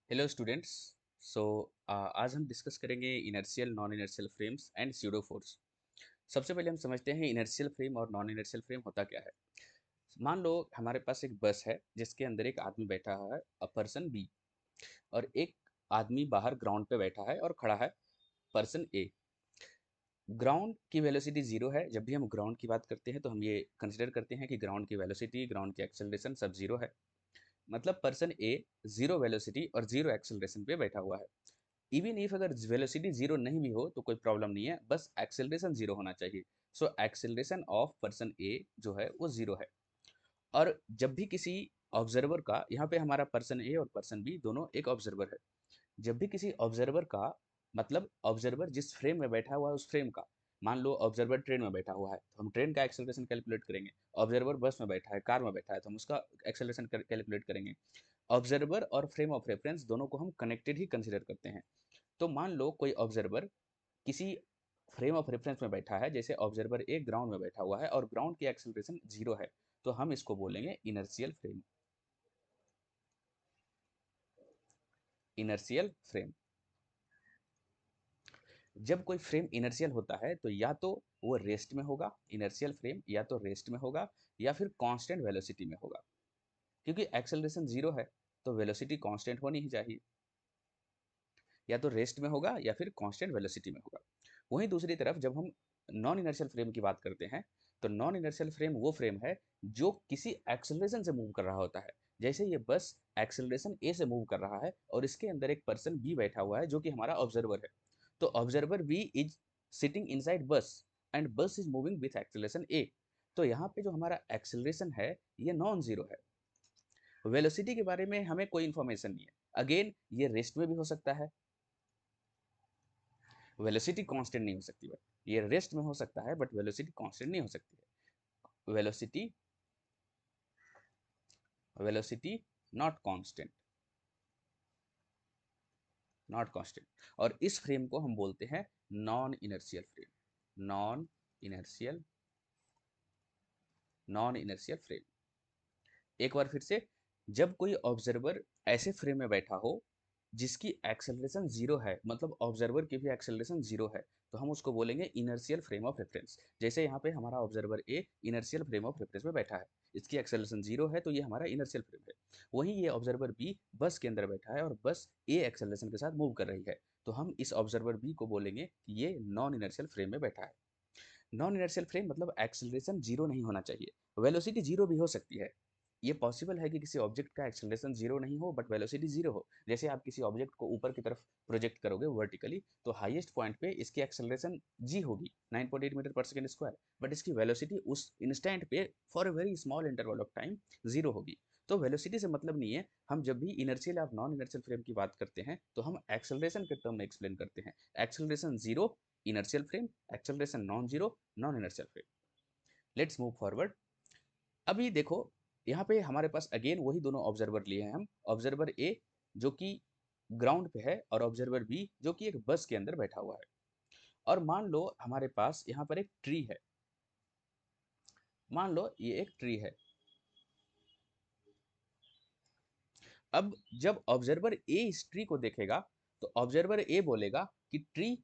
Hello students. सो आज हम discuss करेंगे inertial non inertial frames and pseudo force. सबसे पहले हम समझते हैं इनर्शियल फ्रेम और नॉन इनर्शियल फ्रेम होता क्या है। मान लो हमारे पास एक बस है जिसके अंदर एक आदमी बैठा है, अ पर्सन बी, और एक आदमी बाहर ग्राउंड पे बैठा है और खड़ा है, पर्सन ए। ग्राउंड की वेलोसिटी जीरो है। जब भी हम ग्राउंड की बात करते हैं तो हम ये कंसिडर करते हैं कि ग्राउंड की वेलोसिटी, ग्राउंड की एक्सेलरेशन सब जीरो है। मतलब पर्सन ए जीरो वेलोसिटी और जीरो एक्सेलरेशन पे बैठा हुआ है। इवन इफ अगर वेलोसिटी जीरो नहीं भी हो तो कोई प्रॉब्लम नहीं है, बस एक्सेलरेशन जीरो होना चाहिए। सो एक्सेलरेशन ऑफ पर्सन ए जो है वो जीरो है। और जब भी किसी ऑब्जर्वर का, यहाँ पे हमारा पर्सन ए और पर्सन बी दोनों एक ऑब्जर्वर है, जब भी किसी ऑब्जर्वर का, मतलब ऑब्जर्वर जिस फ्रेम में बैठा हुआ है उस फ्रेम का, मान लो ऑब्जर्वर ट्रेन में बैठा हुआ है तो हम ट्रेन का एक्सेलरेशन कैलकुलेट करेंगे। ऑब्जर्वर बस में बैठा है, कार में बैठा है, तो हम उसका एक्सेलरेशन कैलकुलेट करेंगे। ऑब्जर्वर और फ्रेम ऑफ रेफरेंस दोनों को हम कनेक्टेड ही कंसिडर करते हैं। तो मान लो कोई ऑब्जर्वर किसी फ्रेम ऑफ रेफरेंस में बैठा है, जैसे ऑब्जर्वर एक ग्राउंड में बैठा हुआ है और ग्राउंड की एक्सेलरेशन जीरो है, तो हम इसको बोलेंगे इनर्शियल फ्रेम। Inertial frame. जब कोई फ्रेम इनर्शियल होता है तो या तो वो रेस्ट में होगा, इनर्शियल फ्रेम या तो रेस्ट में होगा या फिर कांस्टेंट वेलोसिटी में होगा। क्योंकि एक्सेलरेशन जीरो है तो वेलोसिटी कांस्टेंट होनी ही चाहिए। या तो रेस्ट में होगा या फिर कांस्टेंट वेलोसिटी में होगा। वहीं दूसरी तरफ जब हम नॉन इनर्शियल फ्रेम की बात करते हैं तो नॉन इनर्शियल फ्रेम वो फ्रेम है जो किसी एक्सेलरेशन से मूव कर रहा होता है। जैसे ये बस एक्सेलरेशन ए से मूव कर रहा है और इसके अंदर एक पर्सन बी बैठा हुआ है जो कि हमारा ऑब्जर्वर है। तो observer B is sitting inside bus and bus is moving with acceleration A. तो यहाँ पे जो हमारा एक्सेलरेशन है ये नॉन जीरो है। वेलोसिटी के बारे में हमें कोई इंफॉर्मेशन नहीं है। अगेन ये रेस्ट में भी हो सकता है, वेलोसिटी कांस्टेंट नहीं हो सकती, बट ये रेस्ट में हो सकता है, बट वेलोसिटी कांस्टेंट नहीं हो सकती है। Velocity, velocity not constant, not constant. और इस फ्रेम को हम बोलते हैं non inertial frame. Non inertial, non inertial frame. एक बार फिर से, जब कोई ऑब्जर्वर ऐसे फ्रेम में बैठा हो जिसकी एक्सेलरेशन जीरो है, मतलब ऑब्जर्वर की भी एक्सेलरेशन जीरो है, तो हम उसको बोलेंगे इनर्शियल फ्रेम ऑफ रेफरेंस। जैसे यहाँ पे हमारा observer A inertial frame of reference में बैठा है, इसकी एक्सेलरेशन जीरो है तो ये हमारा इनर्शियल फ्रेम है। वहीं ये ऑब्जर्वर बी बस के अंदर बैठा है और बस ए एक्सेलरेशन के साथ मूव कर रही है, तो हम इस ऑब्जर्वर बी को बोलेंगे कि ये नॉन इनर्शियल फ्रेम में बैठा है। नॉन इनर्शियल फ्रेम मतलब एक्सेलरेशन जीरो नहीं होना चाहिए, वेलोसिटी जीरो भी हो सकती है। ये पॉसिबल है कि किसी ऑब्जेक्ट का एक्सेलरेशन जीरो नहीं हो बट वेलोसिटी जीरो हो। जैसे आप किसी ऑब्जेक्ट को ऊपर की तरफ प्रोजेक्ट करोगे वर्टिकली तो हाईएस्ट पॉइंट पे इसकी एक्सेलरेशन जी होगी, 9.8 मीटर पर सेकेंड स्क्वायर, बट इसकी वेलोसिटी उस इंस्टेंट पे for a very small interval of time zero होगी। तो वेलोसिटी से मतलब नहीं है। हम जब भी इनर्शियल या नॉन इनर्शियल फ्रेम की बात करते हैं तो हम एक्सेलरेशन के टर्म में एक्सप्लेन करते हैं। Acceleration zero inertial frame, acceleration non zero non inertial frame. Let's move forward. अभी देखो, यहाँ पे हमारे पास अगेन वही दोनों ऑब्जर्वर लिए हैं हम। ऑब्जर्वर ए जो कि ग्राउंड पे है और ऑब्जर्वर बी जो कि एक बस के अंदर बैठा हुआ है। और मान लो हमारे पास यहाँ पर एक ट्री है, मान लो ये एक ट्री है। अब जब ऑब्जर्वर ए इस ट्री को देखेगा तो ऑब्जर्वर ए बोलेगा कि ट्री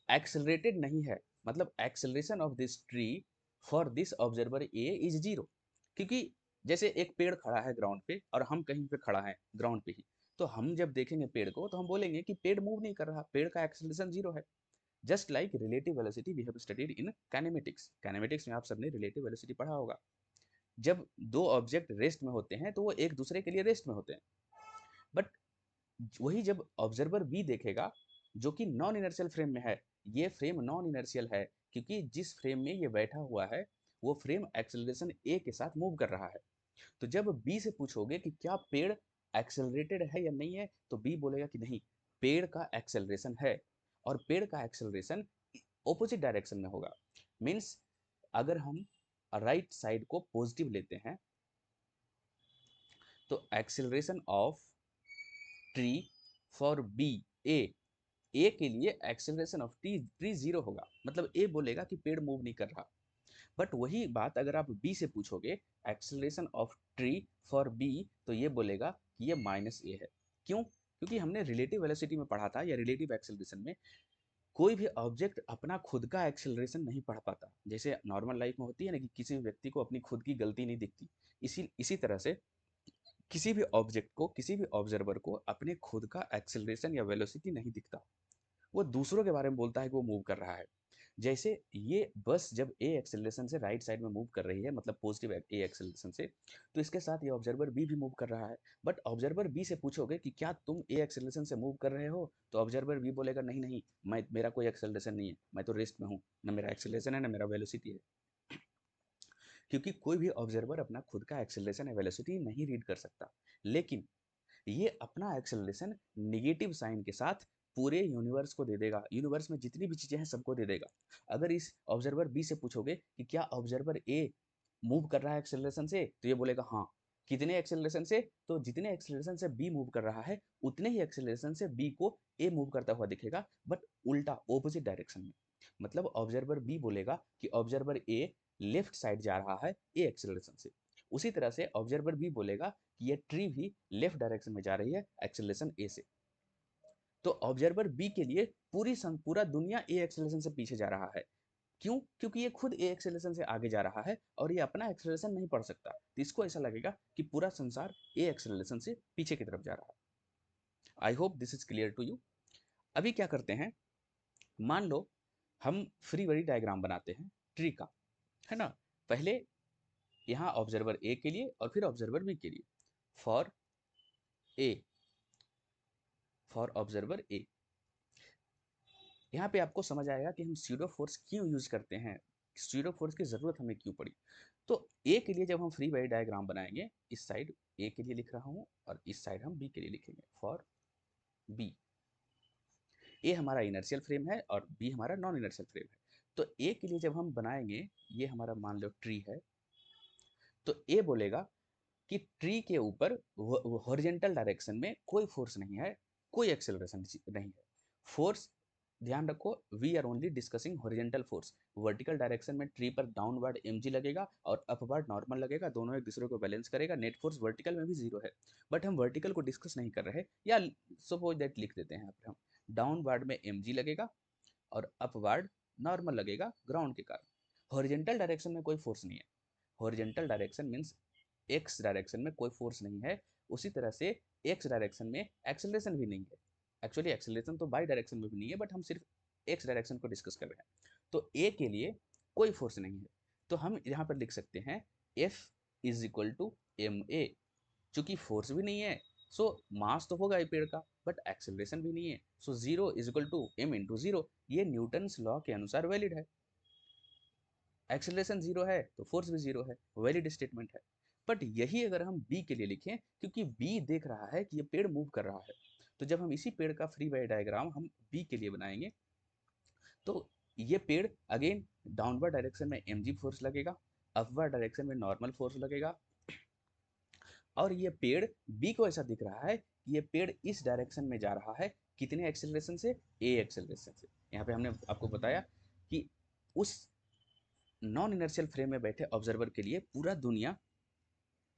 एक्सेलरेटेड नहीं है, मतलब acceleration of this tree for this observer A is zero. क्योंकि जैसे एक पेड़ खड़ा है ग्राउंड पे और हम कहीं पे खड़ा है ग्राउंड पे ही, तो हम जब देखेंगे पेड़ को तो हम बोलेंगे कि पेड़ मूव नहीं कर रहा, पेड़ का एक्सेलरेशन जीरो है। Just like relative velocity we have studied in kinematics. Kinematics में आप सबने रिलेटिव वेलोसिटी पढ़ा होगा। जब दो ऑब्जेक्ट रेस्ट में होते हैं तो वो एक दूसरे के लिए रेस्ट में होते हैं, बट वही जब ऑब्जर्वर बी देखेगा जो कि नॉन इनर्शियल फ्रेम में है, ये फ्रेम नॉन इनर्शियल है क्योंकि जिस फ्रेम में ये बैठा हुआ है वो फ्रेम एक्सेलरेशन ए के साथ मूव कर रहा है। तो जब बी से पूछोगे कि क्या पेड़ एक्सेलरेटेड है या नहीं है तो बी बोलेगा कि नहीं, पेड़ का एक्सेलरेशन है। और पेड़ का एक्सेलरेशन ऑपोजिट डायरेक्शन में होगा। मीन्स अगर हम राइट साइड को पॉजिटिव लेते हैं तो acceleration of tree for B A, A के लिए एक्सेलरेशन ऑफ ट्री जीरो होगा, मतलब ए बोलेगा कि पेड़ मूव नहीं कर रहा। बट वही बात अगर आप बी से पूछोगे acceleration of tree for B तो ये बोलेगा कि ये माइनस ए है। क्यों? क्योंकि हमने रिलेटिव वेलोसिटी में पढ़ा था या रिलेटिव एक्सेलरेशन में कोई भी ऑब्जेक्ट अपना खुद का एक्सेलरेशन नहीं पढ़ पाता। जैसे नॉर्मल लाइफ में होती है ना कि किसी भी व्यक्ति को अपनी खुद की गलती नहीं दिखती, इसी इसी तरह से किसी भी ऑब्जेक्ट को, किसी भी ऑब्जर्वर को अपने खुद का एक्सेलरेशन या वेलोसिटी नहीं दिखता। वो दूसरों के बारे में बोलता है कि वो मूव कर रहा है। जैसे ये बस जब ए एक्सेलरेशन से राइट साइड में मूव कर रही है, मतलब पॉजिटिव ए एक्सेलरेशन से, तो इसके साथ ये ऑब्जर्वर बी भी मूव कर रहा है। बट ऑब्जर्वर बी से पूछोगे कि क्या तुम ए एक्सेलरेशन से मूव कर रहे हो, तो ऑब्जर्वर बी बोलेगा नहीं नहीं, मेरा कोई एक्सेलरेशन नहीं है, मैं तो रेस्ट में हूँ, ना मेरा एक्सेलरेशन है ना मेरा वेलोसिटी है। क्योंकि कोई भी ऑब्जर्वर अपना खुद का एक्सेलरेशन या वेलोसिटी नहीं रीड कर सकता। लेकिन ये अपना एक्सेलरेशन नेगेटिव साइन के साथ पूरे यूनिवर्स को दे देगा, यूनिवर्स में जितनी भी चीजें हैं सबको दे देगा। अगर इस ऑब्जर्वर बी से पूछोगे कि क्या ऑब्जर्वर ए मूव कर रहा है एक्सेलरेशन से, तो ये बोलेगा हाँ। कितने एक्सेलरेशन से, तो जितने एक्सेलरेशन से बी मूव कर रहा है उतने ही एक्सेलरेशन से बी को ए मूव करता हुआ दिखेगा, बट उल्टा ऑपोजिट डायरेक्शन में। मतलब ऑब्जर्वर बी बोलेगा कि ऑब्जर्वर ए लेफ्ट साइड जा रहा है ए एक्सेलरेशन से। उसी तरह से ऑब्जर्वर बी बोलेगा कि ये ट्री भी लेफ्ट डायरेक्शन में जा रही है एक्सेलरेशन ए से। तो ऑब्जर्वर बी के लिए पूरा दुनिया ए एक्सेलरेशन से पीछे जा रहा है। क्यों? क्योंकि ये खुद ए एक्सेलरेशन से आगे जा रहा है और ये अपना एक्सेलरेशन नहीं पढ़ सकता, तो इसको ऐसा लगेगा कि पूरा संसार ए एक्सेलरेशन से पीछे की तरफ जा रहा है। I hope this is clear to you. अभी क्या करते हैं, मान लो हम फ्री बॉडी डायग्राम बनाते हैं ट्री का, है ना। पहले यहाँ ऑब्जर्वर ए के लिए और फिर ऑब्जर्वर बी के लिए। फॉर ए, फॉर ऑब्जर्वर ए, यहाँ पे आपको समझ आएगा कि हम स्यूडो फोर्स क्यों यूज करते हैं, स्यूडो फोर्स की जरूरत हमें क्यों पड़ी। तो ए के लिए जब हम फ्री बॉडी डायग्राम बनाएंगे, इस साइड ए के लिए लिख रहा हूँ और इस साइड हम बी के लिए लिखेंगे। फॉर बी, ए हमारा इनर्शियल फ्रेम है और बी हमारा नॉन इनर्शियल फ्रेम है। तो ए के लिए जब हम बनाएंगे, ये हमारा मान लो ट्री है, तो ए बोलेगा कि ट्री के ऊपर हॉरिजॉन्टल डायरेक्शन में कोई फोर्स नहीं है, कोई एक्सेलरेशन नहीं है। फोर्स, ध्यान रखो, we are only discussing horizontal force. Vertical direction में ट्री पर डाउनवर्ड mg लगेगा और अपवर्ड नॉर्मल लगेगा, दोनों एक दूसरे को बैलेंस करेगा। नेट फोर्स वर्टिकल में भी जीरो है, बट हम वर्टिकल को डिस्कस नहीं कर रहे। या सपोज दैट लिख देते हैं यहाँ पर हम, डाउनवर्ड में mg लगेगा और अपवर्ड नॉर्मल लगेगा ग्राउंड के कारण। हॉरिजॉन्टल डायरेक्शन में कोई फोर्स नहीं है। Horizontal direction means x direction में कोई फोर्स नहीं है। उसी तरह से एक्स डायरेक्शन में एक्सेलरेशन भी नहीं है। एक्चुअली एक्सेलरेशन तो बाई डायरेक्शन में भी नहीं है, बट हम सिर्फ एक्स डायरेक्शन को डिस्कस कर रहे हैं। तो ए के लिए कोई फोर्स नहीं है, तो हम यहाँ पर लिख सकते हैं F is equal to M A. चूंकि फोर्स भी नहीं है, सो मास तो होगा ही पेड़ का, बट एक्सेलरेशन भी नहीं है, so zero is equal to M into zero. ये न्यूटन्स लॉ के अनुसार वैलिड है। एक्सेलरेशन जीरो है तो फोर्स भी जीरो है, वैलिड स्टेटमेंट है। बट यही अगर हम बी के लिए लिखें, क्योंकि बी देख रहा है कि ये पेड़ मूव कर रहा है, तो जब हम इसी पेड़ का फ्री बॉडी डायग्राम हम बी के लिए बनाएंगे, तो ये पेड़ अगेन डाउनवर्ड डायरेक्शन में mg फोर्स लगेगा, अपवर्ड डायरेक्शन में नॉर्मल फोर्स लगेगा। और ये पेड़ बी को ऐसा दिख रहा है कि ये पेड़ इस डायरेक्शन में जा रहा है, कितने एक्सेलरेशन से, ए एक्सेलरेशन से। यहाँ पे हमने आपको बताया कि उस नॉन इनर्शियल फ्रेम में बैठे ऑब्जर्वर के लिए पूरा दुनिया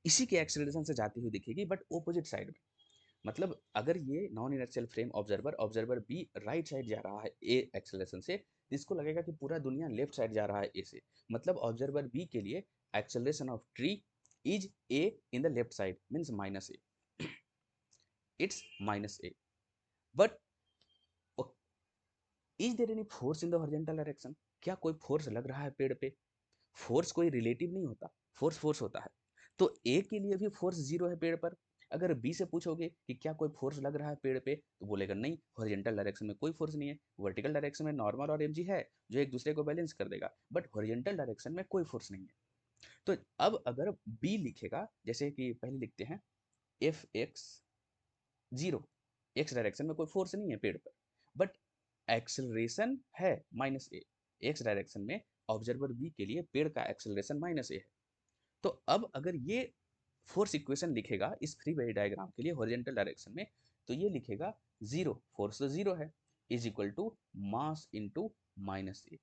इसी के एक्सेलरेशन से जाती हुई दिखेगी, बट ऑपोजिट साइड में। मतलब अगर ये non inertial frame observer, observer B right side जा रहा है ए एक्सेलरेशन से, तो इसको लगेगा कि पूरा दुनिया लेफ्ट साइड जा रहा है ए से। मतलब ऑब्जर्वर बी के लिए acceleration of tree is A in the left side, means minus A, it's minus A. But is there any force in the horizontal direction? क्या कोई फोर्स लग रहा है पेड़ पे? फोर्स कोई रिलेटिव नहीं होता, फोर्स फोर्स होता है। तो ए के लिए भी फोर्स जीरो है पेड़ पर। अगर बी से पूछोगे कि क्या कोई फोर्स लग रहा है पेड़ पे, तो बोलेगा नहीं, हॉरिजॉन्टल डायरेक्शन में कोई फोर्स नहीं है। वर्टिकल डायरेक्शन में नॉर्मल और mg है जो एक दूसरे को बैलेंस कर देगा, बट हॉरिजॉन्टल डायरेक्शन में कोई फोर्स नहीं है। तो अब अगर बी लिखेगा, जैसे कि पहले लिखते हैं F x zero, x direction में कोई फोर्स नहीं है पेड़ पर, बट एक्सेलरेशन है माइनस ए। एक्स डायरेक्शन में ऑब्जर्वर बी के लिए पेड़ का एक्सेलरेशन माइनस ए है। तो अब अगर ये फोर्स इक्वेशन लिखेगा इस फ्री बॉडी डायग्राम के लिए हॉरिजॉन्टल डायरेक्शन में, तो ये लिखेगा जीरो, फोर्स तो जीरो है, is equal to mass into minus A,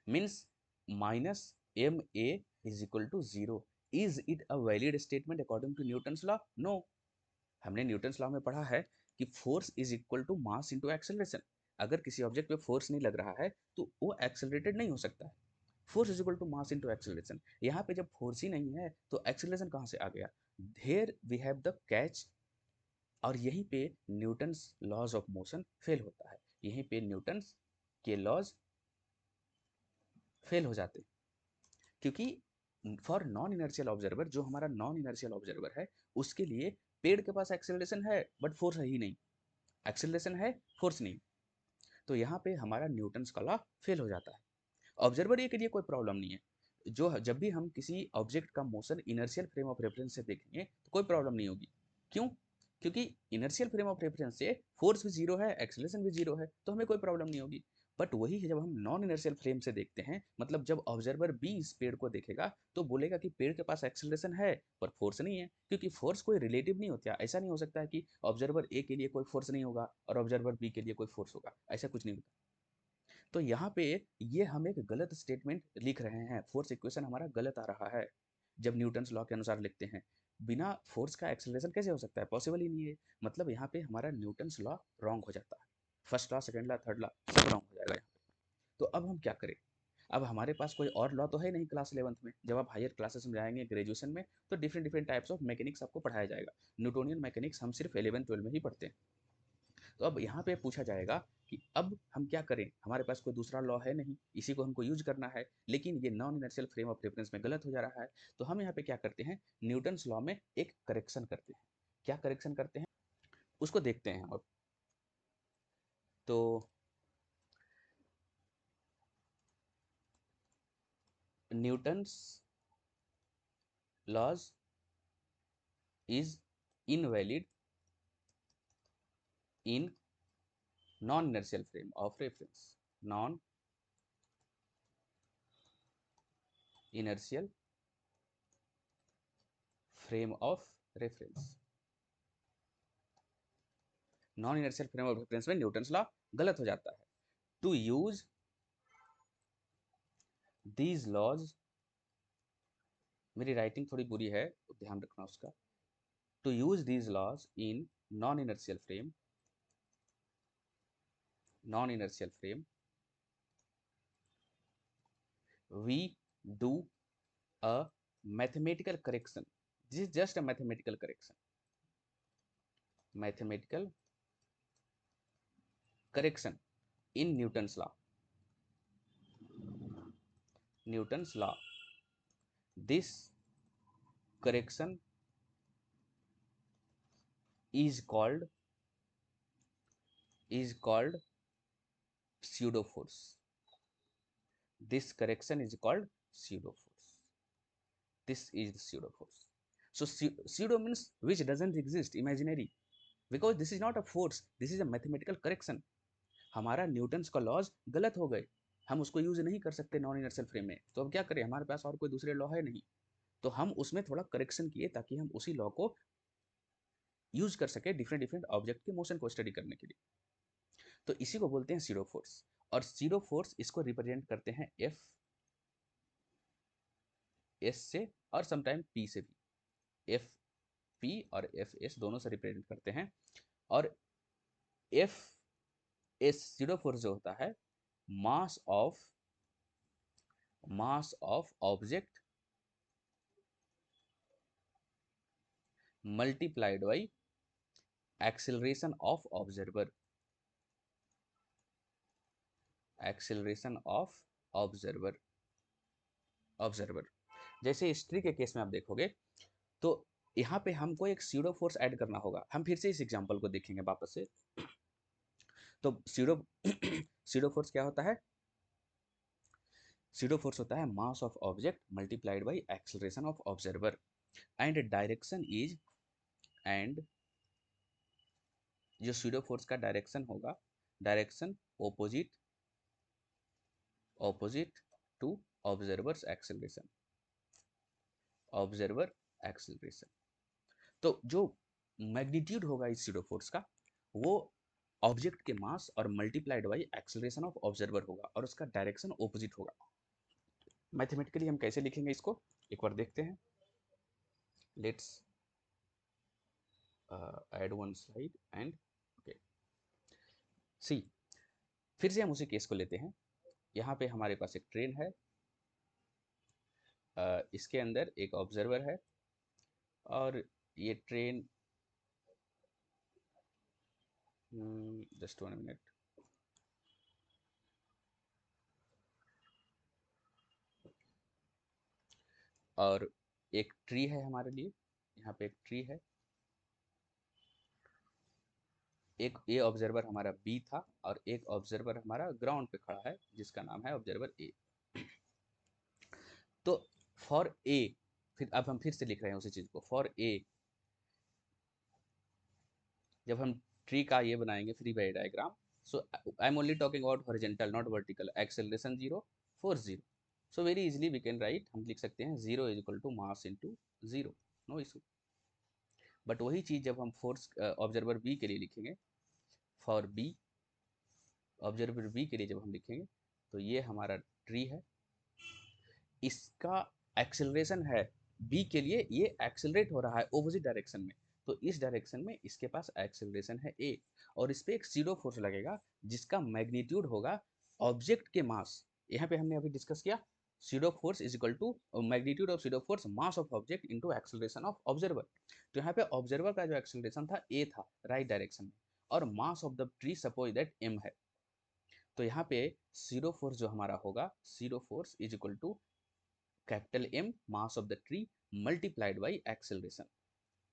means minus M A is equal to zero. Is it a valid statement according to Newton's law? No. हमने Newton's law में पढ़ा है कि force is equal to mass into acceleration. अगर किसी object पे force नहीं लग रहा है तो वो एक्सेलरेटेड नहीं हो सकता है। Force is equal to mass into acceleration. यहाँ पे जब फोर्स ही नहीं है तो एक्सेलरेशन कहाँ से आ गया? Here we have the catch. और यहीं पे Newton's laws of motion fail होता है, यहीं पे न्यूटन्स के लॉज फेल हो जाते हैं। क्योंकि फॉर नॉन इनर्शियल ऑब्जर्वर, जो हमारा नॉन इनर्शियल ऑब्जर्वर है, उसके लिए पेड़ के पास एक्सेलरेशन है बट फोर्स है ही नहीं, एक्सेलरेशन है फोर्स नहीं। तो यहाँ पे हमारा न्यूटन्स का लॉ फेल हो जाता है। ऑब्जर्वर ये के लिए कोई प्रॉब्लम नहीं है। जो जब भी हम किसी ऑब्जेक्ट का motion inertial frame of reference से देखेंगे तो कोई प्रॉब्लम नहीं होगी। क्यों? क्योंकि इनर्शियल फ्रेम ऑफ रेफरेंस से फोर्स भी जीरो है, एक्सेलरेशन भी जीरो है, तो हमें कोई प्रॉब्लम नहीं होगी। बट वही है जब हम नॉन इनर्शियल फ्रेम से देखते हैं, मतलब जब ऑब्जर्वर बी इस पेड़ को देखेगा तो बोलेगा कि पेड़ के पास एक्सेलरेशन है पर फोर्स नहीं है, क्योंकि फोर्स कोई रिलेटिव नहीं होता। ऐसा नहीं हो सकता है कि ऑब्जर्वर ए के लिए कोई फोर्स नहीं होगा और ऑब्जर्वर बी के लिए कोई फोर्स होगा, ऐसा कुछ नहीं होता। तो यहाँ पे ये हम एक गलत स्टेटमेंट लिख रहे हैं, फोर्स इक्वेशन हमारा गलत आ रहा है जब न्यूटन्स लॉ के अनुसार लिखते हैं। बिना फोर्स का एक्सेलरेशन कैसे हो सकता है? पॉसिबल ही नहीं है। मतलब यहाँ पे हमारा न्यूटन्स लॉ रॉन्ग हो जाता है। First law, second law, third law सब रॉन्ग हो जाएगा यहाँ पे। तो अब हम क्या करें? अब हमारे पास कोई और लॉ तो है नहीं क्लास 11th में। जब आप हायर क्लासेस में जाएंगे ग्रेजुएशन में तो different different types of mechanics आपको पढ़ाया जाएगा। न्यूटोनियन मैकेनिक्स हम सिर्फ 11 12 में ही पढ़ते हैं। तो अब यहाँ पे पूछा जाएगा कि अब हम क्या करें? हमारे पास कोई दूसरा लॉ है नहीं, इसी को हमको यूज करना है, लेकिन ये non inertial frame of reference में गलत हो जा रहा है। तो हम यहाँ पे क्या करते हैं? न्यूटन्स लॉ में एक करेक्शन करते हैं। क्या करेक्शन करते हैं उसको देखते हैं। अब तो Newton's laws is invalid in non inertial frame of reference. Non inertial frame of reference. Non inertial frame of reference में न्यूटन्स लॉ गलत हो जाता है। टू यूज दीज लॉज, मेरी राइटिंग थोड़ी बुरी है तो ध्यान रखना उसका। To use these laws in non inertial frame, non inertial frame we do a mathematical correction. This is just a mathematical correction. Mathematical correction in Newton's law. Newton's law. This correction is called pseudo force. This correction is called pseudo force. This is the pseudo force. So pseudo means which doesn't exist, imaginary. Because this is not a force, this is a mathematical correction. हमारा Newton's का laws गलत हो गए, हम उसको use नहीं कर सकते नॉन इनर्शियल फ्रेम में। तो अब क्या करें? हमारे पास और कोई दूसरे लॉ है नहीं, तो हम उसमें थोड़ा करेक्शन किए ताकि हम उसी लॉ को यूज कर सके डिफरेंट डिफरेंट ऑब्जेक्ट के मोशन को स्टडी करने के लिए। तो इसी को बोलते हैं सीरो फोर्स। और सीरो फोर्स इसको रिप्रेजेंट करते हैं एफ एस से और समटाइम पी से भी। एफ पी और एफ एस दोनों से रिप्रेजेंट करते हैं। और एफ एस जीरो फोर्स जो होता है mass of object multiplied by acceleration of observer. Acceleration of observer. Observer जैसे हिस्ट्री के केस में आप देखोगे तो यहाँ पे हमको एक सीडो फोर्स ऐड करना होगा। हम फिर से इस एग्जांपल को देखेंगे वापस से। तो सीडो सीडो फोर्स क्या होता है? सीडो फोर्स होता है mass of object multiplied by acceleration of observer and direction is, and जो सीडो फोर्स का डायरेक्शन होगा, direction opposite to observer's acceleration. Observer acceleration. तो जो मैग्नीट्यूड होगा इस सीडो फोर्स का वो ऑब्जेक्ट के मास और multiplied by acceleration of observer होगा और उसका डायरेक्शन ऑपोजिट होगा। मैथमेटिकली हम कैसे लिखेंगे इसको एक बार देखते हैं। Let's add one slide and okay see, फिर से हम उसी केस को लेते हैं। यहाँ पे हमारे पास एक ट्रेन है, इसके अंदर एक ऑब्जर्वर है और ये ट्रेन, जस्ट 1 मिनट, और एक ट्री है हमारे लिए, यहाँ पे एक ट्री है। एक ये ऑब्जर्वर हमारा बी था और एक ऑब्जर्वर हमारा ग्राउंड पे खड़ा है जिसका नाम है ऑब्जर्वर ए। तो फॉर ए, फिर अब हम फिर से लिख रहे हैं उसी चीज को, फॉर ए जब हम ट्री का ये बनाएंगे free body diagram, so I am only talking about horizontal not vertical, acceleration 0, force 0। So very easily we can write, हम लिख सकते हैं 0 is equal to mass into 0, no issue. But वही चीज जब हम फोर्स ऑब्जर्वर बी के लिए लिखेंगे, फॉर बी, ऑब्जर्वर बी के लिए जब हम लिखेंगे तो ये हमारा ट्री है, इसका एक्सेलरेशन है बी के लिए, ये एक्सेलरेट हो रहा है ऑपोजिट डायरेक्शन में, तो इस डायरेक्शन में इसके पास एक्सेलरेशन है ए, और इस पे एक जीरो फोर्स लगेगा जिसका मैग्नीट्यूड होगा ऑब्जेक्ट के मास। यहाँ पे हमने अभी डिस्कस किया pseudo force is equal to magnitude of pseudo force mass of object into acceleration of observer. तो यहाँ पे ऑब्जर्वर का जो एक्सेलरेशन था ए था राइट डायरेक्शन में, और mass of the tree suppose that M है, तो यहाँ पे सीडो फोर्स जो हमारा होगा, pseudo force is equal to capital M mass of the tree multiplied by acceleration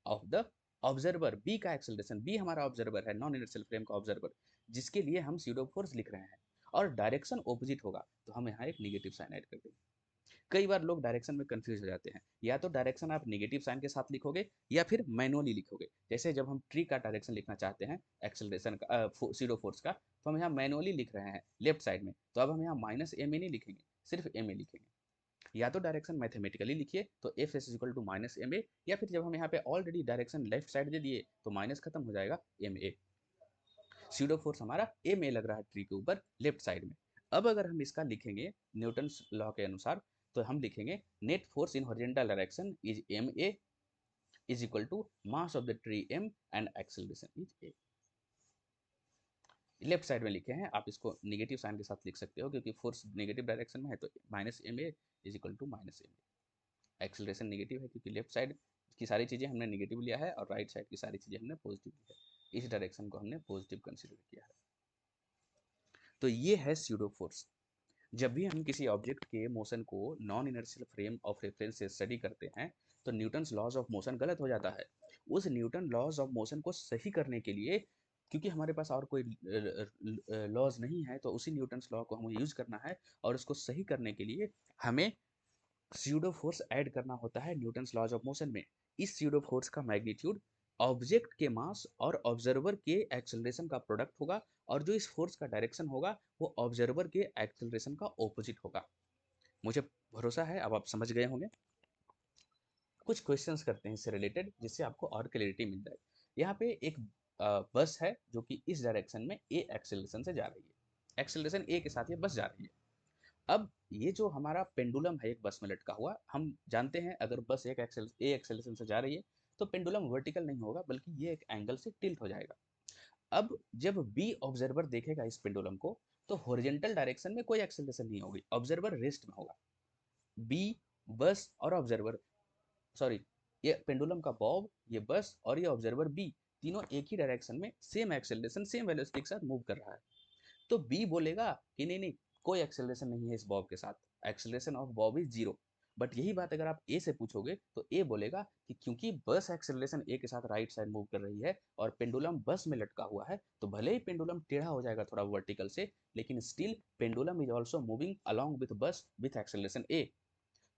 of the observer B का एक्सेलरेशन, बी हमारा ऑब्जर्वर है, नॉन इनर्शियल फ्रेम का ऑब्जर्वर, जिसके लिए हम सीडो फोर्स लिख रहे हैं, और डायरेक्शन ऑपोजिट होगा तो हम यहाँ एक निगेटिव साइन ऐड कर देंगे। कई बार लोग डायरेक्शन में कंफ्यूज हो जाते हैं, या तो डायरेक्शन आप नेगेटिव साइन के साथ लिखोगे या फिर मैनुअली लिखोगे। जैसे जब हम ट्री का डायरेक्शन लिखना चाहते हैं एक्सेलरेशन का, सीडो फोर्स का, तो हम यहाँ मैनुअली लिख रहे हैं लेफ्ट साइड में, तो अब हम यहाँ माइनस एम ए नहीं लिखेंगे, सिर्फ एम ए लिखेंगे। या तो डायरेक्शन मैथमेटिकली लिखिए तो F S equal to minus M A, या फिर जब हम यहाँ पे ऑलरेडी डायरेक्शन लेफ्ट साइड दे दिए तो माइनस खत्म हो जाएगा एम ए। सीडो फोर्स हमारा एम ए लग रहा है ट्री के ऊपर लेफ्ट साइड में। अब अगर हम इसका लिखेंगे न्यूटन लॉ के अनुसार, तो हम लिखेंगे net force in horizontal direction is M A is equal to mass of the tree M and acceleration is A. Left side में लिखे हैं, आप इसको नेगेटिव साइन के साथ लिख सकते हो क्योंकि फोर्स नेगेटिव डायरेक्शन में है, तो minus M A is equal to minus M A. Acceleration negative है क्योंकि लेफ्ट साइड की सारी चीज़ें हमने नेगेटिव लिया है और राइट साइड की सारी चीज़ें हमने पॉजिटिव लिया है, इस डायरेक्शन को हमने पॉजिटिव कंसीडर किया है। तो ये है स्यूडो फोर्स। जब भी हम किसी ऑब्जेक्ट के मोशन को non inertial frame of reference से स्टडी करते हैं तो न्यूटन्स लॉज ऑफ मोशन गलत हो जाता है। उस न्यूटन लॉज ऑफ मोशन को सही करने के लिए, क्योंकि हमारे पास और कोई लॉज नहीं है, तो उसी न्यूटन्स लॉ को हमें यूज करना है, और उसको सही करने के लिए हमें स्यूडो फोर्स ऐड करना होता है न्यूटन्स लॉज ऑफ मोशन में। इस स्यूडो फोर्स का मैग्नीट्यूड ऑब्जेक्ट के मास और ऑब्जर्वर के एक्सेलरेशन का प्रोडक्ट होगा, और जो इस फोर्स का डायरेक्शन होगा वो ऑब्जर्वर के एक्सेलरेशन का ऑपोजिट होगा। मुझे भरोसा है अब आप समझ गए होंगे। कुछ क्वेश्चंस करते हैं इससे रिलेटेड जिससे आपको और क्लैरिटी मिल जाए। यहाँ पे एक बस है जो कि इस डायरेक्शन में ए एक्सेलरेशन से जा रही है, एक्सेलरेशन ए के साथ ये बस जा रही है। अब ये जो हमारा पेंडुलम है एक बस में लटका हुआ, हम जानते हैं अगर बस एक एक्सेलरेशन से जा रही है तो पेंडुलम वर्टिकल नहीं होगा बल्कि ये एक एंगल से टिल्ट हो जाएगा। अब जब बी ऑब्जर्वर देखेगा इस पेंडुलम को तो हॉरिजॉन्टल डायरेक्शन में कोई एक्सेलरेशन नहीं होगी, ऑब्जर्वर रेस्ट में होगा। बी, बस और ऑब्जर्वर, सॉरी, ये पेंडुलम का बॉब, ये बस और ये ऑब्जर्वर बी, तीनों एक ही डायरेक्शन में सेम एक्सेलरेशन सेम वेलोसिटी के साथ मूव कर रहा है। तो बी बोलेगा कि नहीं नहीं, कोई एक्सेलरेशन नहीं है इस बॉब के साथ, acceleration of Bob is zero. But यही बात अगर आप ए से पूछोगे तो ए बोलेगा कि क्योंकि बस एक्सेलरेशन ए के साथ राइट साइड मूव कर रही है और पेंडुलम बस में लटका हुआ है, तो भले ही पेंडुलम टेढ़ा हो जाएगा थोड़ा वर्टिकल से, लेकिन still pendulum is also moving along with बस विथ एक्सेलरेशन ए।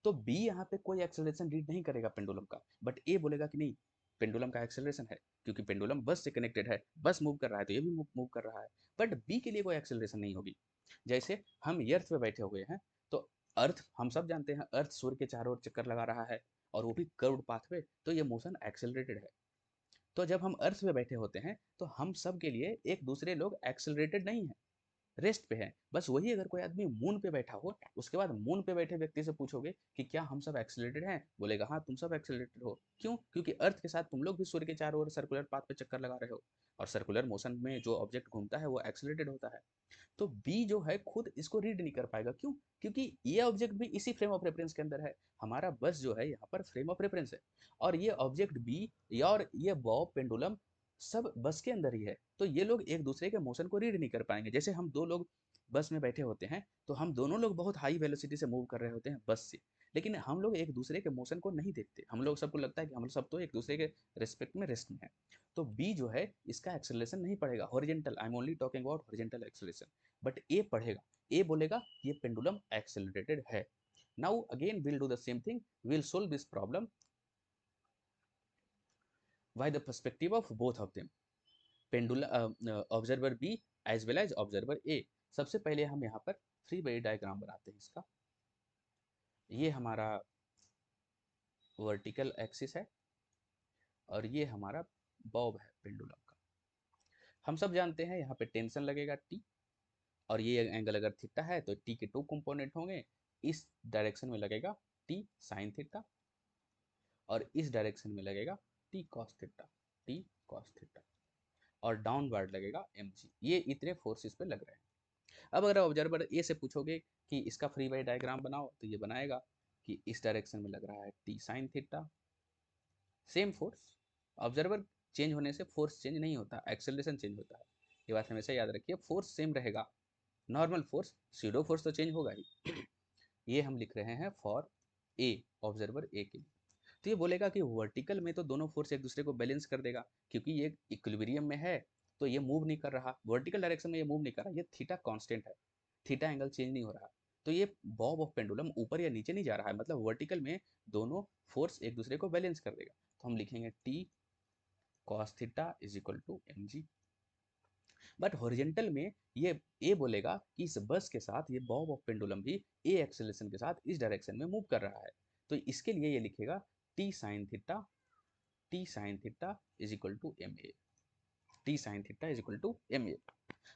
तो बी यहाँ पे कोई एक्सेलरेशन रीड नहीं करेगा पेंडुलम का, बट ए बोलेगा कि नहीं, पेंडुलम का एक्सेलरेशन है क्योंकि पेंडुलम बस से कनेक्टेड है, बस मूव कर रहा है तो ये भी मूव कर रहा है, बट बी के लिए कोई एक्सेलरेशन नहीं होगी। जैसे हम अर्थ पे बैठे हुए हैं, तो अर्थ हम सब जानते हैं अर्थ सूर्य के चारों ओर चक्कर लगा रहा है, और वो भी कर्व्ड पाथ पे, तो ये मोशन एक्सेलरेटेड है। तो जब हम अर्थ पे बैठे होते हैं तो हम सब के लिए एक दूसरे लोग एक्सेलरेटेड नहीं है, रेस्ट पे है। बस वही अगर कोई आदमी मून पे बैठा हो, उसके बाद मून पे बैठे व्यक्ति से पूछोगे कि क्या हम सब एक्सेलरेटेड हैं, बोलेगा हाँ तुम सब एक्सेलरेटेड हो। क्यों? क्योंकि अर्थ के साथ तुम लोग भी सूर्य के चारों ओर सर्कुलर पाथ पे चक्कर लगा रहे हो, और सर्कुलर मोशन में जो ऑब्जेक्ट घूमता है वो एक्सेलरेटेड होता है। तो बी जो है खुद इसको रीड नहीं कर पाएगा। क्यों? क्योंकि ये ऑब्जेक्ट भी इसी फ्रेम ऑफ रेफरेंस के अंदर है। हमारा बस जो है यहाँ पर फ्रेम ऑफ रेफरेंस है, और ये ऑब्जेक्ट बी या और ये बॉब पेंडुलम सब बस के अंदर ही है। तो ये लोग एक दूसरे के मोशन को रीड नहीं कर पाएंगे। जैसे हम दो लोग बस में बैठे होते हैं, तो हम दोनों लोग बहुत हाई वेलोसिटी से मूव कर रहे होते हैं बस से, लेकिन हम लोग एक दूसरे के मोशन को नहीं देखते। हम लोग सबको लगता है कि हम सब तो एक दूसरे के रिस्पेक्ट में रेस्ट में है। तो बी जो है इसका एक्सेलरेशन नहीं पड़ेगा horizontal, I am only talking about horizontal acceleration, but A पढ़ेगा। ए बोलेगा ये पेंडुलम एक्सेलरेटेड है। Now again will do the same thing, will solve this problem by the perspective of both of them, pendulum observer B as well as observer A. सबसे पहले हम यहाँ पर free body diagram बनाते हैं इसका। ये हमारा वर्टिकल एक्सिस है और ये हमारा बॉब है पेंडुलम का। हम सब जानते हैं यहाँ पे टेंशन लगेगा टी, और ये एंगल अगर थीटा है तो टी के टू कंपोनेंट होंगे। इस डायरेक्शन में लगेगा टी साइन थीटा, और इस डायरेक्शन में लगेगा T cos theta, T cos theta, और डाउनवर्ड लगेगा एम जी। ये इतने फोर्सेस पे लग रहे हैं। अब अगर ऑब्जर्वर ए से पूछोगे कि इसका फ्री बॉडी डायग्राम बनाओ, तो ये बनाएगा कि इस डायरेक्शन में लग रहा है T sine theta, same force. Observer change होने से फोर्स चेंज नहीं होता, एक्सेलरेशन चेंज होता है। ये बात हमेशा याद रखिए, फोर्स सेम रहेगा, नॉर्मल फोर्स, सीडो फोर्स तो चेंज होगा ही। ये हम लिख रहे हैं फॉर ए, ऑब्जर्वर ए के लिए। तो ये बोलेगा कि वर्टिकल में तो दोनों फोर्स एक दूसरे को बैलेंस कर देगा, क्योंकि ये इक्विलिब्रियम में है, तो ये मूव नहीं कर रहा वर्टिकल डायरेक्शन में, ये मूव नहीं कर रहा, ये थीटा कांस्टेंट है, थीटा एंगल चेंज नहीं हो रहा। तो ये बॉब ऑफ पेंडुलम ऊपर या नीचे नहीं जा रहा है, मतलब वर्टिकल में दोनों फोर्स एक दूसरे को बैलेंस कर देगा। तो हम लिखेंगे T cos theta is equal to M G. But horizontal में ये ए बोलेगा कि इस बस के साथ ये बॉब ऑफ पेंडुलम भी ए एक्सेलरेशन के साथ इस डायरेक्शन में मूव कर रहा है। तो इसके लिए ये लिखेगा T sine theta, T sine theta is equal to M A, T sine theta is equal to M A.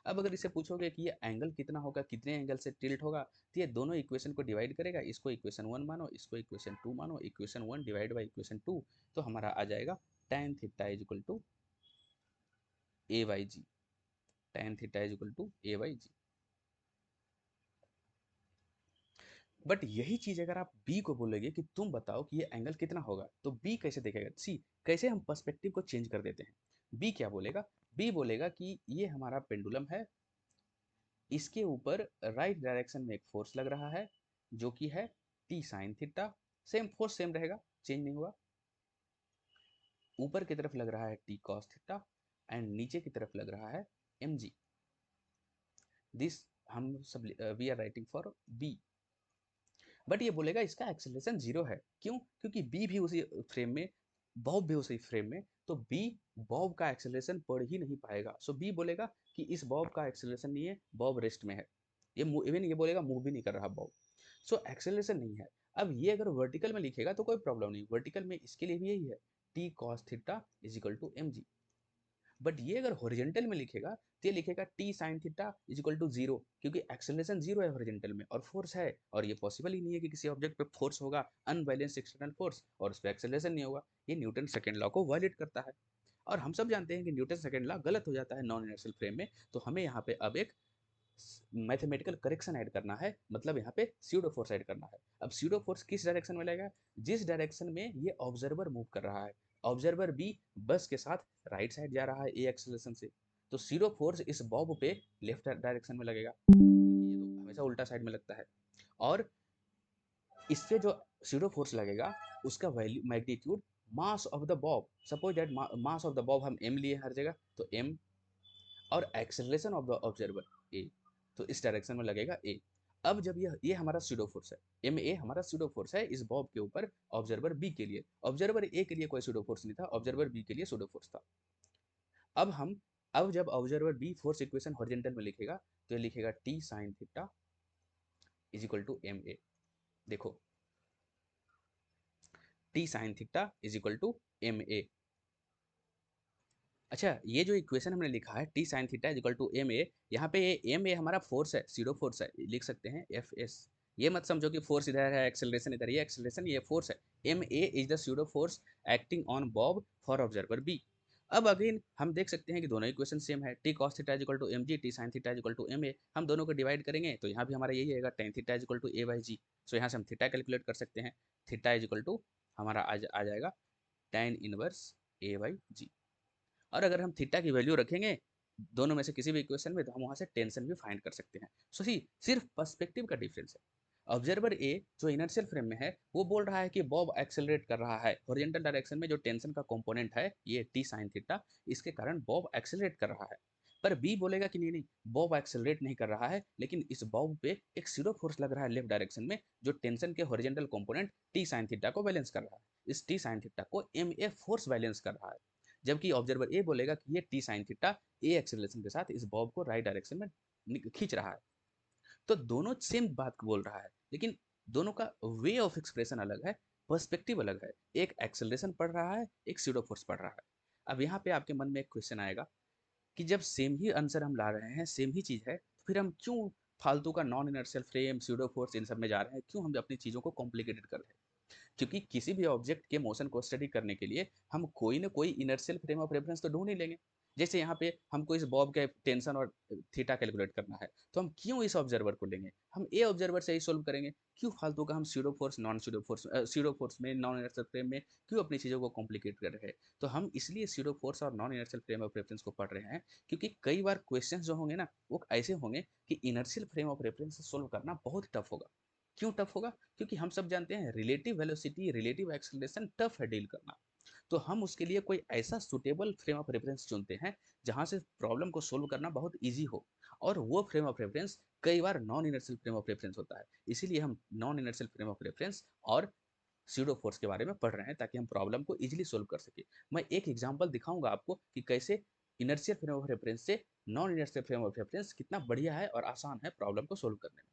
अब अगर इसे पूछोगे कि ये एंगल कितना होगा, कितने एंगल से टिल्ट होगा, तो ये दोनों इक्वेशन को डिवाइड करेगा, इसको इक्वेशन 1 मानो, इसको इक्वेशन 2 मानो, इक्वेशन 1 डिवाइड बाई इक्वेशन 2, तो हमारा आ जाएगा tan theta is equal to A by G, tan theta is equal to A by G. But यही चीज अगर आप बी को बोलोगे कि तुम बताओ कि ये एंगल कितना होगा, तो बी कैसे देखेगा? सी कैसे हम पर्सपेक्टिव को चेंज कर देते हैं। बी क्या बोलेगा? बी बोलेगा कि ये हमारा पेंडुलम है, इसके ऊपर राइट डायरेक्शन में एक फोर्स लग रहा है जो कि है T sine theta, same force same रहेगा, चेंज नहीं हुआ। ऊपर की तरफ लग रहा है टी कॉस थीटा, एंड नीचे की तरफ लग रहा है एम जी। दिस हम सब we are writing for B. But ये बोलेगा इसका एक्सेलरेशन जीरो है। क्यों? क्योंकि बी भी उसी फ्रेम में, बॉब भी उसी फ्रेम में, तो बी बॉब का एक्सेलरेशन पढ़ ही नहीं पाएगा। सो बी बोलेगा कि इस बॉब का एक्सेलरेशन नहीं है, बॉब रेस्ट में है। ये इवन ये बोलेगा मूव भी नहीं कर रहा बॉब, सो एक्सेलरेशन नहीं है। अब ये अगर वर्टिकल में लिखेगा तो कोई प्रॉब्लम नहीं, वर्टिकल में इसके लिए भी यही है, T cos theta is equal to M G. But ये अगर हॉरिजेंटल में लिखेगा तो ये लिखेगा T sine theta is equal to zero, क्योंकि एक्सेलरेशन जीरो है हॉरिजेंटल में और फोर्स है, और ये पॉसिबल ही नहीं है कि किसी ऑब्जेक्ट पे फोर्स होगा अनबैलेंस्ड एक्सटर्नल फोर्स और उस पर एक्सेलरेशन नहीं होगा। ये न्यूटन सेकेंड लॉ को वायलेट करता है, और हम सब जानते हैं कि न्यूटन सेकेंड लॉ गलत हो जाता है नॉन इनर्शियल फ्रेम में। तो हमें यहाँ पे अब एक मैथमेटिकल करेक्शन ऐड करना है, मतलब यहाँ पे स्यूडो फोर्स ऐड करना है। अब स्यूडो फोर्स किस डायरेक्शन में लगेगा? जिस डायरेक्शन में ये ऑब्जर्वर मूव कर रहा है। ऑब्जर्वर बी बस के साथ राइट साइड जा रहा है ए एक्सेलरेशन से, तो स्यूडो फोर्स इस बॉब पे लेफ्ट डायरेक्शन में लगेगा, क्योंकि ये तो हमेशा उल्टा साइड में लगता है। और इससे जो स्यूडो फोर्स लगेगा उसका value magnitude mass of the Bob, suppose that mass of the Bob हम m लिए हर जगह, तो m, और एक्सेलरेशन ऑफ द ऑब्जर्वर ए, तो इस डायरेक्शन में लगेगा ए। अब जब ये हमारा स्यूडो फोर्स है, एम ए हमारा स्यूडो फोर्स है इस बॉब के ऊपर ऑब्जर्वर बी के लिए। ऑब्जर्वर ए के लिए कोई स्यूडो फोर्स नहीं था, ऑब्जर्वर बी के लिए स्यूडो फोर्स था। अब हम, अब जब observer B force equation horizontal में लिखेगा तो ये लिखेगा T sine theta is equal to M A. देखो T sine theta is equal to M A. अच्छा, ये जो इक्वेशन हमने लिखा है T sine theta is equal to M A, यहाँ पे ये एम ए हमारा फोर्स है, सीडो फोर्स है, लिख सकते हैं एफ एस। ये मत समझो कि फोर्स इधर है एक्सेलरेशन इधर, ये एक्सेलरेशन ये फोर्स है। M A is the pseudo force acting on Bob for observer B. अब अगेन हम देख सकते हैं कि दोनों इक्वेशन सेम है, T cos theta is equal to M G, T sine theta is equal to M A. हम दोनों को डिवाइड करेंगे तो यहाँ भी हमारा यही आएगा, tan theta is equal to A by G. So यहाँ से हम थीटा कैलकुलेट कर सकते हैं, थीटा इज इक्वल टू हमारा आ जाएगा टेन इनवर्स ए बाई जी। और अगर हम थीटा की वैल्यू रखेंगे दोनों में से किसी भी इक्वेशन में, तो हम वहां से टेंशन भी फाइंड कर सकते हैं। सो सी सिर्फ पर्सपेक्टिव का डिफरेंस है। ऑब्जर्वर ए जो इनर्शियल फ्रेम में है वो बोल रहा है कि बॉब एक्सेलरेट कर रहा है हॉरिजॉन्टल डायरेक्शन में, जो टेंशन का कंपोनेंट है ये टी साइन थीटा, इसके कारण बॉब एक्सेलरेट कर रहा है। पर बी बोलेगा कि नहीं नहीं, बॉब एक्सेलरेट नहीं कर रहा है, लेकिन इस बॉब पे एक सीरो फोर्स लग रहा है लेफ्ट डायरेक्शन में, जो टेंशन के horizontal component T sine theta को बैलेंस कर रहा है। इस टी साइन थीटा को एम ए फोर्स बैलेंस कर रहा है। जबकि ऑब्जर्वर ए बोलेगा कि ये टी साइन थीटा ए एक्सेलरेशन के साथ इस बॉब को राइट डायरेक्शन में खींच रहा है। तो दोनों सेम बात बोल रहा है, लेकिन दोनों का वे ऑफ एक्सप्रेशन अलग है, पर्सपेक्टिव अलग है। एक एक्सेलरेशन पढ़ रहा है, एक सीडो फोर्स पढ़ रहा है। अब यहाँ पे आपके मन में एक क्वेश्चन आएगा कि जब सेम ही आंसर हम ला रहे हैं, सेम ही चीज है, तो फिर हम क्यों फालतू का non inertial frame, SIDO force in सब में जा रहे हैं, क्यों हम अपनी चीजों को कॉम्प्लिकेटेड कर रहे हैं? क्योंकि किसी भी ऑब्जेक्ट के मोशन को स्टडी करने के लिए हम कोई ना कोई इनर्शियल फ्रेम ऑफ रेफरेंस तो ढूंढ ही लेंगे। जैसे यहाँ पे हमको इस बॉब के टेंशन और थीटा कैलकुलेट करना है, तो हम क्यों इस ऑब्जर्वर को लेंगे, हम ए ऑब्जर्वर से ही सोल्व करेंगे। क्यों फालतू का हम SIDO force non SIDO force SIDO force में, नॉन इनर्शियल फ्रेम में क्यों अपनी चीज़ों को कॉम्प्लिकेट कर रहे हैं? तो हम इसलिए सीडो फोर्स और non inertial frame of reference को पढ़ रहे हैं, क्योंकि कई बार क्वेश्चन जो होंगे ना वो ऐसे होंगे कि इनर्शियल फ्रेम ऑफ रेफरेंस से सोल्व करना बहुत टफ होगा। क्यों टफ होगा? क्योंकि हम सब जानते हैं relative velocity, relative acceleration tough है डील करना। तो हम उसके लिए कोई ऐसा सुटेबल फ्रेम ऑफ रेफरेंस चुनते हैं जहां से प्रॉब्लम को सोल्व करना बहुत ईजी हो। और वो फ्रेम ऑफ रेफरेंस कई बार non inertial frame of reference होता है। इसीलिए हम non inertial frame of reference और सीडो फोर्स के बारे में पढ़ रहे हैं, ताकि हम प्रॉब्लम को इजीली सोल्व कर सके। मैं एक एग्जांपल दिखाऊंगा आपको कि कैसे इनर्शियल फ्रेम ऑफ रेफरेंस से non inertial frame of reference कितना बढ़िया है और आसान है प्रॉब्लम को सोल्व करने में।